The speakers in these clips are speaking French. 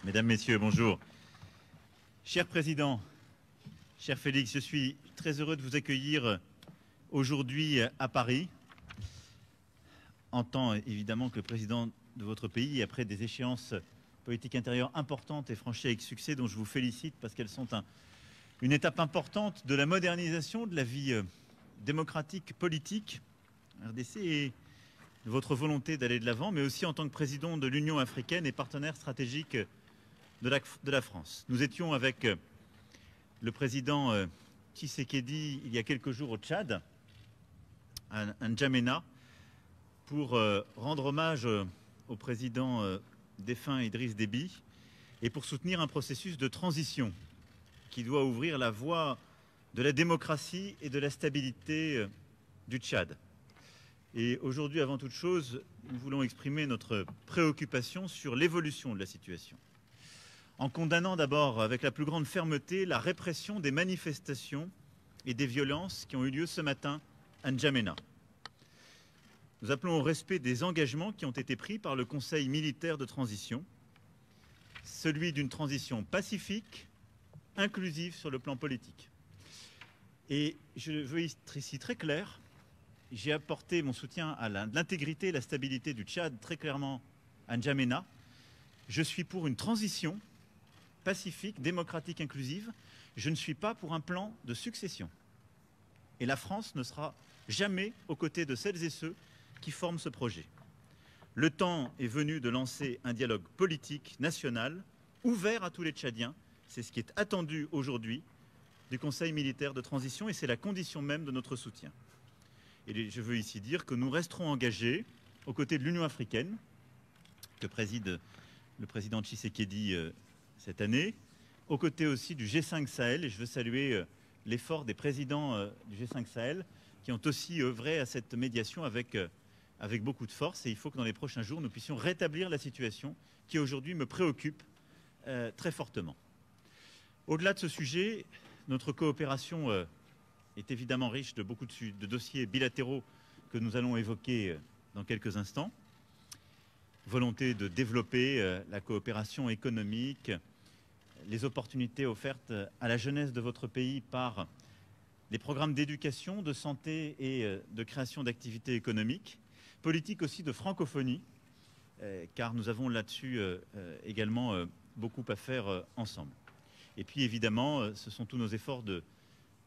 Mesdames, Messieurs, bonjour. Cher Président, cher Félix, je suis très heureux de vous accueillir aujourd'hui à Paris, en tant évidemment que le président de votre pays, après des échéances politiques intérieures importantes et franchies avec succès, dont je vous félicite parce qu'elles sont une étape importante de la modernisation de la vie démocratique, politique, RDC, et de votre volonté d'aller de l'avant, mais aussi en tant que président de l'Union africaine et partenaire stratégique de la France. Nous étions avec le président Tshisekedi il y a quelques jours au Tchad, à N'Djamena, pour rendre hommage au président défunt Idriss Déby et pour soutenir un processus de transition qui doit ouvrir la voie de la démocratie et de la stabilité du Tchad. Et aujourd'hui, avant toute chose, nous voulons exprimer notre préoccupation sur l'évolution de la situation, en condamnant d'abord avec la plus grande fermeté la répression des manifestations et des violences qui ont eu lieu ce matin à N'Djamena. Nous appelons au respect des engagements qui ont été pris par le Conseil militaire de transition, celui d'une transition pacifique, inclusive sur le plan politique. Et je veux être ici très clair, j'ai apporté mon soutien à l'intégrité et la stabilité du Tchad très clairement à N'Djamena. Je suis pour une transition pacifique, démocratique, inclusive. Je ne suis pas pour un plan de succession. Et la France ne sera jamais aux côtés de celles et ceux qui forment ce projet. Le temps est venu de lancer un dialogue politique national ouvert à tous les Tchadiens. C'est ce qui est attendu aujourd'hui du Conseil militaire de transition et c'est la condition même de notre soutien. Et je veux ici dire que nous resterons engagés aux côtés de l'Union africaine, que préside le président Tshisekedi cette année, aux côtés aussi du G5 Sahel, et je veux saluer l'effort des présidents du G5 Sahel qui ont aussi œuvré à cette médiation avec beaucoup de force. Et il faut que dans les prochains jours, nous puissions rétablir la situation qui aujourd'hui me préoccupe très fortement. Au-delà de ce sujet, notre coopération est évidemment riche de beaucoup de dossiers bilatéraux que nous allons évoquer dans quelques instants. Volonté de développer la coopération économique, les opportunités offertes à la jeunesse de votre pays par les programmes d'éducation, de santé et de création d'activités économiques, politique aussi de francophonie, car nous avons là-dessus également beaucoup à faire ensemble. Et puis évidemment, ce sont tous nos efforts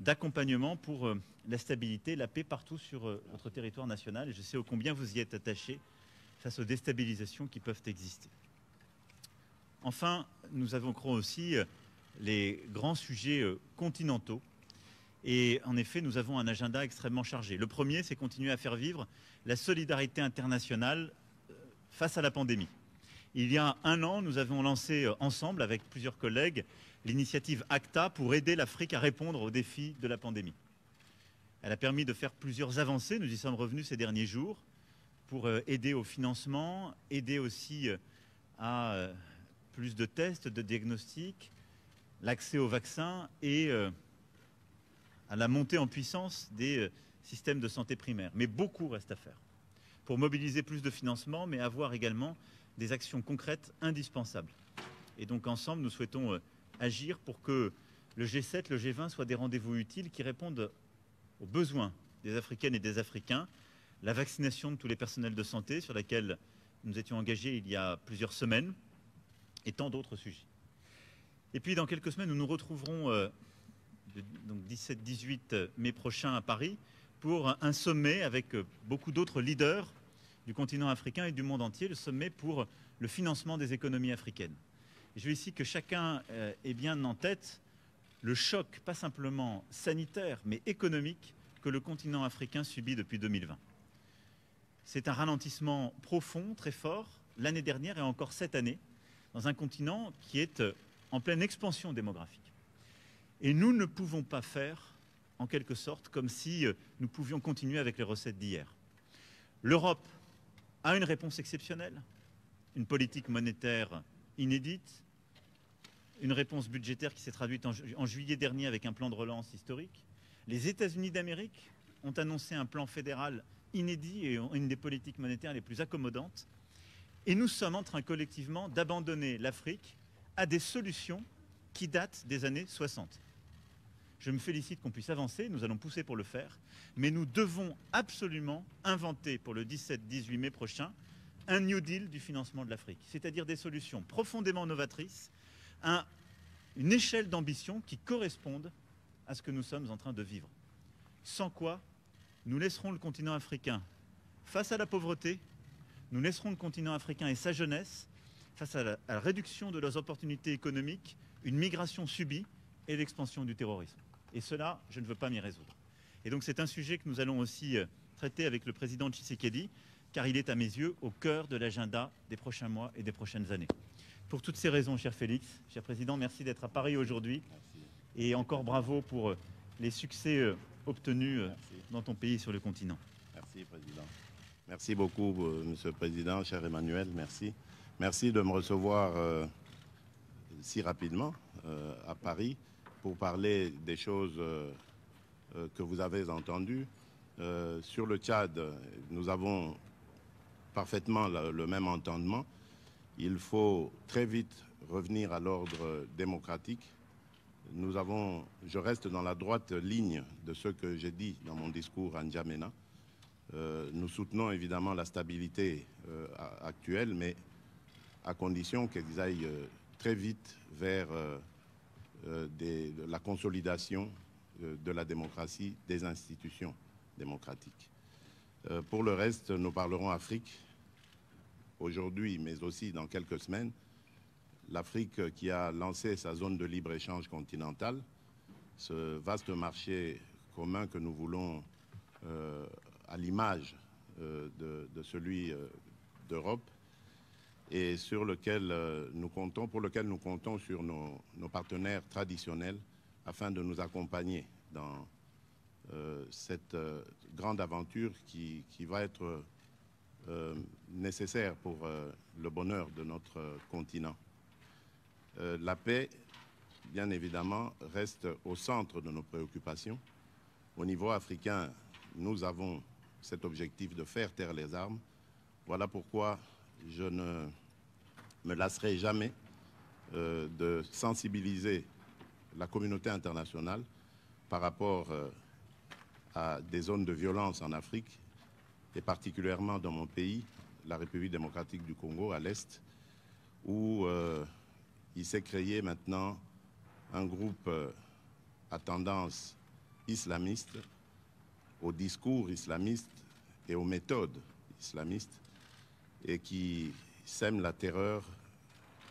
d'accompagnement pour la stabilité, la paix partout sur votre territoire national. Et je sais ô combien vous y êtes attachés face aux déstabilisations qui peuvent exister. Enfin, nous évoquerons aussi les grands sujets continentaux. Et en effet, nous avons un agenda extrêmement chargé. Le premier, c'est continuer à faire vivre la solidarité internationale face à la pandémie. Il y a un an, nous avons lancé ensemble, avec plusieurs collègues, l'initiative ACTA pour aider l'Afrique à répondre aux défis de la pandémie. Elle a permis de faire plusieurs avancées. Nous y sommes revenus ces derniers jours pour aider au financement, aider aussi à plus de tests, de diagnostics, l'accès aux vaccins et à la montée en puissance des systèmes de santé primaire. Mais beaucoup reste à faire pour mobiliser plus de financement, mais avoir également des actions concrètes indispensables. Et donc ensemble, nous souhaitons agir pour que le G7, le G20 soient des rendez-vous utiles qui répondent aux besoins des Africaines et des Africains, la vaccination de tous les personnels de santé sur laquelle nous étions engagés il y a plusieurs semaines, et tant d'autres sujets. Et puis dans quelques semaines, nous nous retrouverons donc 17-18 mai prochain à Paris pour un sommet avec beaucoup d'autres leaders du continent africain et du monde entier, le sommet pour le financement des économies africaines. Et je veux ici que chacun ait bien en tête le choc, pas simplement sanitaire, mais économique, que le continent africain subit depuis 2020. C'est un ralentissement profond, très fort, l'année dernière et encore cette année, dans un continent qui est en pleine expansion démographique. Et nous ne pouvons pas faire, en quelque sorte, comme si nous pouvions continuer avec les recettes d'hier. L'Europe a une réponse exceptionnelle, une politique monétaire inédite, une réponse budgétaire qui s'est traduite en juillet dernier avec un plan de relance historique. Les États-Unis d'Amérique ont annoncé un plan fédéral inédit et une des politiques monétaires les plus accommodantes. Et nous sommes en train collectivement d'abandonner l'Afrique à des solutions qui datent des années 60. Je me félicite qu'on puisse avancer, nous allons pousser pour le faire, mais nous devons absolument inventer pour le 17-18 mai prochain un New Deal du financement de l'Afrique, c'est-à-dire des solutions profondément novatrices, une échelle d'ambition qui corresponde à ce que nous sommes en train de vivre. Sans quoi, nous laisserons le continent africain face à la pauvreté, nous laisserons le continent africain et sa jeunesse face à la réduction de leurs opportunités économiques, une migration subie et l'expansion du terrorisme. Et cela, je ne veux pas m'y résoudre. Et donc c'est un sujet que nous allons aussi traiter avec le président Tshisekedi, car il est à mes yeux au cœur de l'agenda des prochains mois et des prochaines années. Pour toutes ces raisons, cher Félix, cher président, merci d'être à Paris aujourd'hui. Et encore bravo pour les succès obtenus dans ton pays et sur le continent. Merci, président. Merci beaucoup, monsieur le président, cher Emmanuel, merci. Merci de me recevoir si rapidement à Paris pour parler des choses que vous avez entendues. Sur le Tchad, nous avons parfaitement le même entendement. Il faut très vite revenir à l'ordre démocratique. Je reste dans la droite ligne de ce que j'ai dit dans mon discours à N'Djamena. Nous soutenons évidemment la stabilité actuelle, mais à condition qu'ils aillent très vite vers la consolidation de la démocratie, des institutions démocratiques. Pour le reste, nous parlerons Afrique aujourd'hui, mais aussi dans quelques semaines. L'Afrique qui a lancé sa zone de libre-échange continentale, ce vaste marché commun que nous voulons à l'image de celui d'Europe et pour lequel nous comptons sur nos partenaires traditionnels afin de nous accompagner dans cette grande aventure qui va être nécessaire pour le bonheur de notre continent. La paix, bien évidemment, reste au centre de nos préoccupations. Au niveau africain, nous avons cet objectif de faire taire les armes. Voilà pourquoi je ne me lasserai jamais de sensibiliser la communauté internationale par rapport à des zones de violence en Afrique, et particulièrement dans mon pays, la République démocratique du Congo, à l'Est, où il s'est créé maintenant un groupe à tendance islamiste, au discours islamiste et aux méthodes islamistes, et qui sème la terreur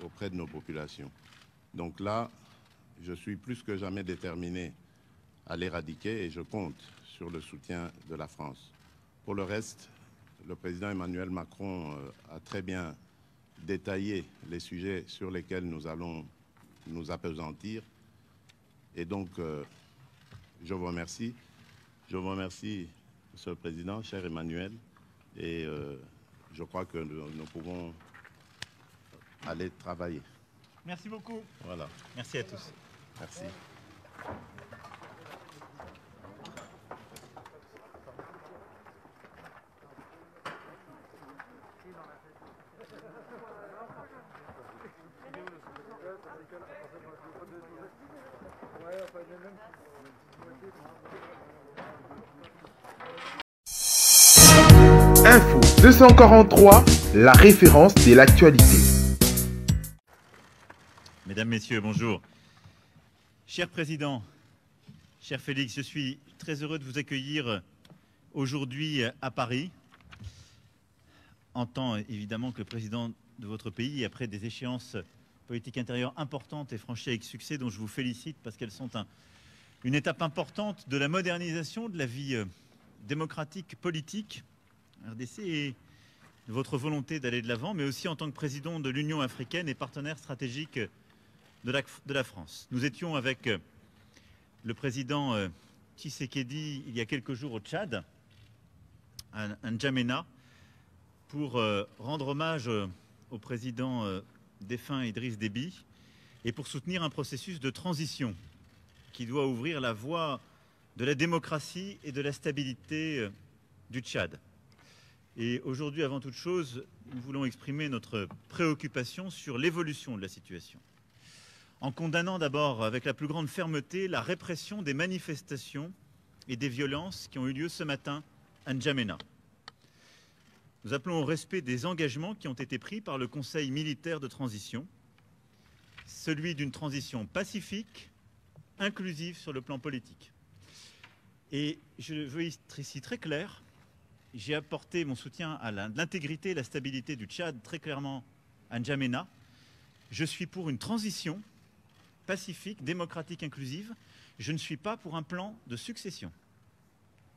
auprès de nos populations. Donc là, je suis plus que jamais déterminé à l'éradiquer et je compte sur le soutien de la France. Pour le reste, le président Emmanuel Macron a très bien détaillé les sujets sur lesquels nous allons nous appesantir. Et donc, je vous remercie. Je vous remercie, Monsieur le Président, cher Emmanuel. Et je crois que nous pouvons aller travailler. Merci beaucoup. Voilà. Merci à tous. Merci. Info 243, la référence de l'actualité. Mesdames, Messieurs, bonjour. Cher Président, cher Félix, je suis très heureux de vous accueillir aujourd'hui à Paris, en tant évidemment que le président de votre pays, après des échéances politiques intérieures importantes et franchies avec succès, dont je vous félicite parce qu'elles sont une étape importante de la modernisation de la vie démocratique, politique, RDC, et de votre volonté d'aller de l'avant, mais aussi en tant que président de l'Union africaine et partenaire stratégique de la France. Nous étions avec le président Tshisekedi il y a quelques jours au Tchad, à N'Djamena, pour rendre hommage au président défunt Idriss Déby et pour soutenir un processus de transition qui doit ouvrir la voie de la démocratie et de la stabilité du Tchad. Et aujourd'hui, avant toute chose, nous voulons exprimer notre préoccupation sur l'évolution de la situation. en condamnant d'abord avec la plus grande fermeté la répression des manifestations et des violences qui ont eu lieu ce matin à N'Djamena. Nous appelons au respect des engagements qui ont été pris par le Conseil militaire de transition, celui d'une transition pacifique, inclusive sur le plan politique. Et je veux être ici très clair, j'ai apporté mon soutien à l'intégrité et la stabilité du Tchad très clairement à N'Djamena. Je suis pour une transition pacifique, démocratique, inclusive. Je ne suis pas pour un plan de succession.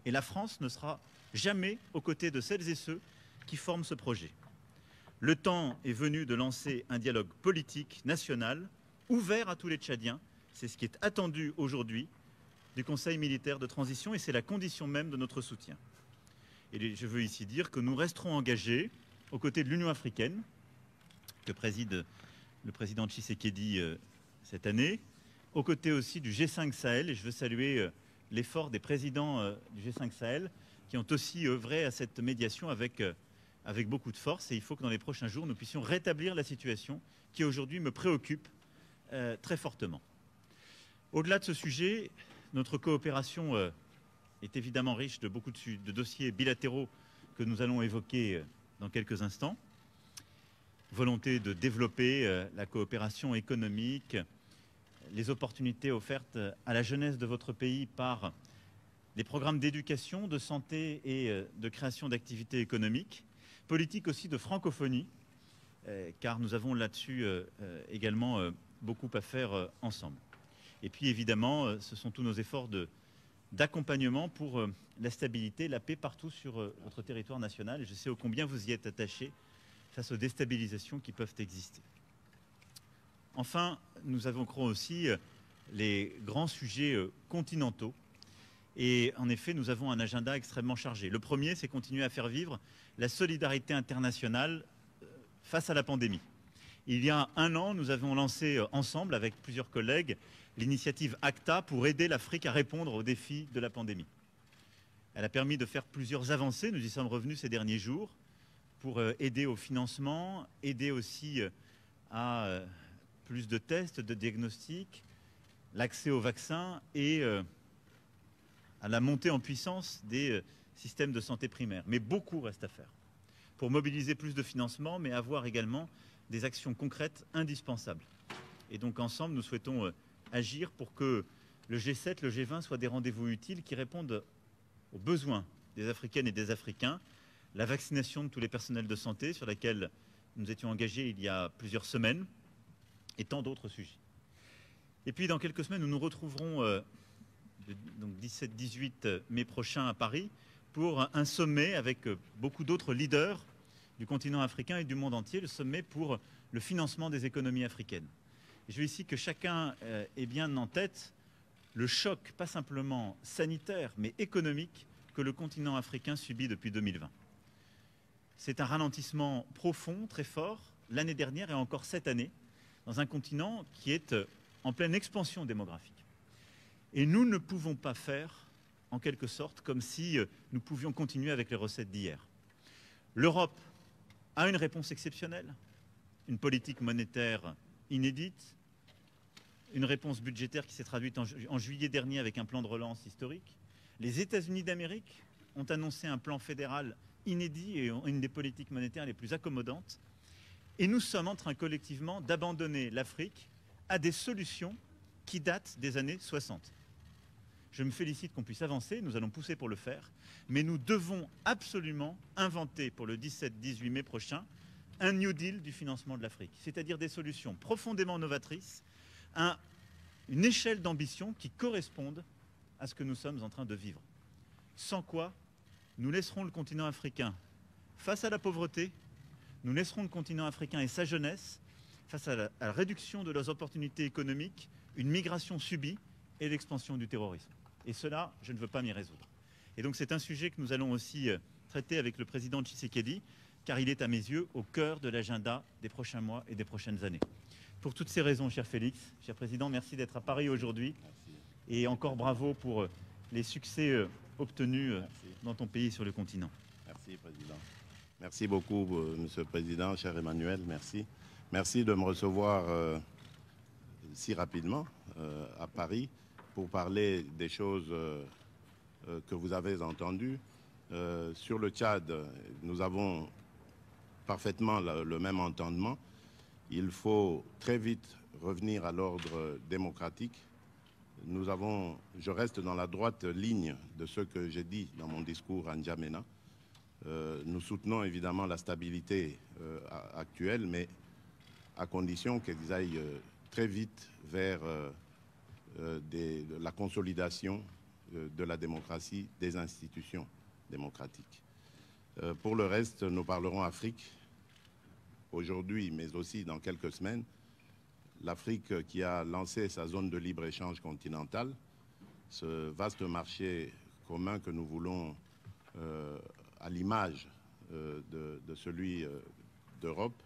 Et la France ne sera jamais aux côtés de celles et ceux qui forment ce projet. Le temps est venu de lancer un dialogue politique national ouvert à tous les Tchadiens. C'est ce qui est attendu aujourd'hui du Conseil militaire de transition et c'est la condition même de notre soutien. Et je veux ici dire que nous resterons engagés aux côtés de l'Union africaine, que préside le président Tshisekedi cette année, aux côtés aussi du G5 Sahel. Et je veux saluer l'effort des présidents du G5 Sahel qui ont aussi œuvré à cette médiation avec beaucoup de force. Et il faut que dans les prochains jours, nous puissions rétablir la situation qui aujourd'hui me préoccupe très fortement. Au-delà de ce sujet, notre coopération est évidemment riche de beaucoup de dossiers bilatéraux que nous allons évoquer dans quelques instants. Volonté de développer la coopération économique, les opportunités offertes à la jeunesse de votre pays par les programmes d'éducation, de santé et de création d'activités économiques, politique aussi de francophonie, car nous avons là-dessus également beaucoup à faire ensemble. Et puis évidemment, ce sont tous nos efforts d'accompagnement pour la stabilité, la paix partout sur votre territoire national. Et je sais ô combien vous y êtes attachés face aux déstabilisations qui peuvent exister. Enfin, nous évoquerons aussi les grands sujets continentaux. Et en effet, nous avons un agenda extrêmement chargé. Le premier, c'est continuer à faire vivre la solidarité internationale face à la pandémie. Il y a un an, nous avons lancé ensemble, avec plusieurs collègues, l'initiative ACTA pour aider l'Afrique à répondre aux défis de la pandémie. Elle a permis de faire plusieurs avancées, nous y sommes revenus ces derniers jours, pour aider au financement, aider aussi à plus de tests, de diagnostics, l'accès aux vaccins et à la montée en puissance des systèmes de santé primaire. Mais beaucoup reste à faire pour mobiliser plus de financement, mais avoir également des actions concrètes indispensables. Et donc ensemble, nous souhaitons agir pour que le G7, le G20 soient des rendez-vous utiles qui répondent aux besoins des Africaines et des Africains, la vaccination de tous les personnels de santé sur laquelle nous étions engagés il y a plusieurs semaines et tant d'autres sujets. Et puis dans quelques semaines, nous nous retrouverons donc 17-18 mai prochain à Paris pour un sommet avec beaucoup d'autres leaders du continent africain et du monde entier, le sommet pour le financement des économies africaines. Et je veux ici que chacun ait bien en tête le choc, pas simplement sanitaire, mais économique, que le continent africain subit depuis 2020. C'est un ralentissement profond, très fort, l'année dernière et encore cette année, dans un continent qui est en pleine expansion démographique. Et nous ne pouvons pas faire, en quelque sorte, comme si nous pouvions continuer avec les recettes d'hier. L'Europe a une réponse exceptionnelle, une politique monétaire inédite, une réponse budgétaire qui s'est traduite en juillet dernier avec un plan de relance historique. Les États-Unis d'Amérique ont annoncé un plan fédéral inédit et une des politiques monétaires les plus accommodantes. Et nous sommes en train collectivement d'abandonner l'Afrique à des solutions qui datent des années 60. Je me félicite qu'on puisse avancer, nous allons pousser pour le faire, mais nous devons absolument inventer pour le 17-18 mai prochain un New Deal du financement de l'Afrique, c'est-à-dire des solutions profondément novatrices, une échelle d'ambition qui corresponde à ce que nous sommes en train de vivre. Sans quoi, nous laisserons le continent africain face à la pauvreté, nous laisserons le continent africain et sa jeunesse face à la réduction de leurs opportunités économiques, une migration subie et l'expansion du terrorisme. Et cela, je ne veux pas m'y résoudre. Et donc c'est un sujet que nous allons aussi traiter avec le président Tshisekedi, car il est à mes yeux au cœur de l'agenda des prochains mois et des prochaines années. Pour toutes ces raisons, cher Félix, cher président, merci d'être à Paris aujourd'hui. Et encore bravo pour les succès obtenus dans ton pays et sur le continent. Merci, Président. Merci beaucoup, Monsieur le Président, cher Emmanuel, merci. Merci de me recevoir si rapidement à Paris pour parler des choses que vous avez entendues. Sur le Tchad, nous avons parfaitement le même entendement. Il faut très vite revenir à l'ordre démocratique. Je reste dans la droite ligne de ce que j'ai dit dans mon discours à N'Djamena. Nous soutenons évidemment la stabilité actuelle, mais à condition qu'ils aillent très vite vers la consolidation de la démocratie, des institutions démocratiques. Pour le reste, nous parlerons Afrique aujourd'hui, mais aussi dans quelques semaines. L'Afrique qui a lancé sa zone de libre-échange continentale, ce vaste marché commun que nous voulons à l'image de celui d'Europe,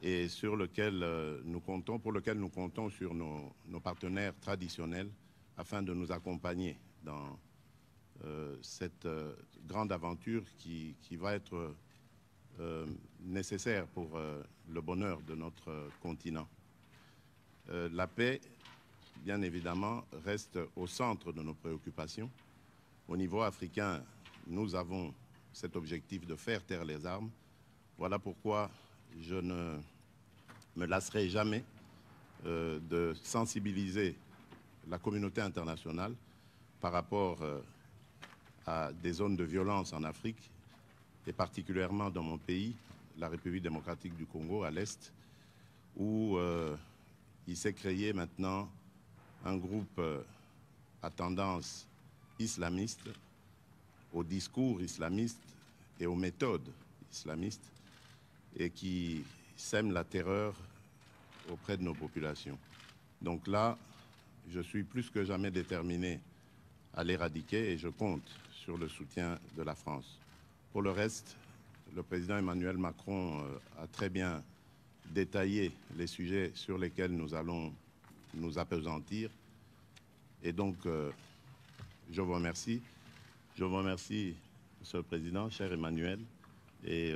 et pour lequel nous comptons sur nos partenaires traditionnels afin de nous accompagner dans cette grande aventure qui va être nécessaire pour le bonheur de notre continent. La paix, bien évidemment, reste au centre de nos préoccupations. Au niveau africain, nous avons cet objectif de faire taire les armes. Voilà pourquoi je ne me lasserai jamais de sensibiliser la communauté internationale par rapport à des zones de violence en Afrique, et particulièrement dans mon pays, la République démocratique du Congo, à l'Est, où il s'est créé maintenant un groupe à tendance islamiste, au discours islamiste et aux méthodes islamistes, et qui sème la terreur auprès de nos populations. Donc là, je suis plus que jamais déterminé à l'éradiquer et je compte sur le soutien de la France. Pour le reste, le président Emmanuel Macron a très bien détaillé les sujets sur lesquels nous allons nous appesantir. Et donc, je vous remercie. Je vous remercie, Monsieur le Président, cher Emmanuel, et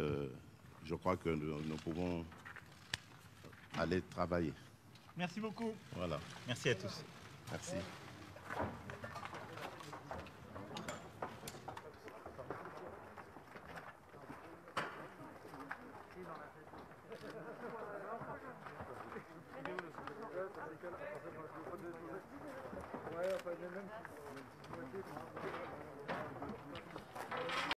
je crois que nous pouvons aller travailler. Merci beaucoup. Voilà. Merci à tous. Merci. Ouais, enfin, même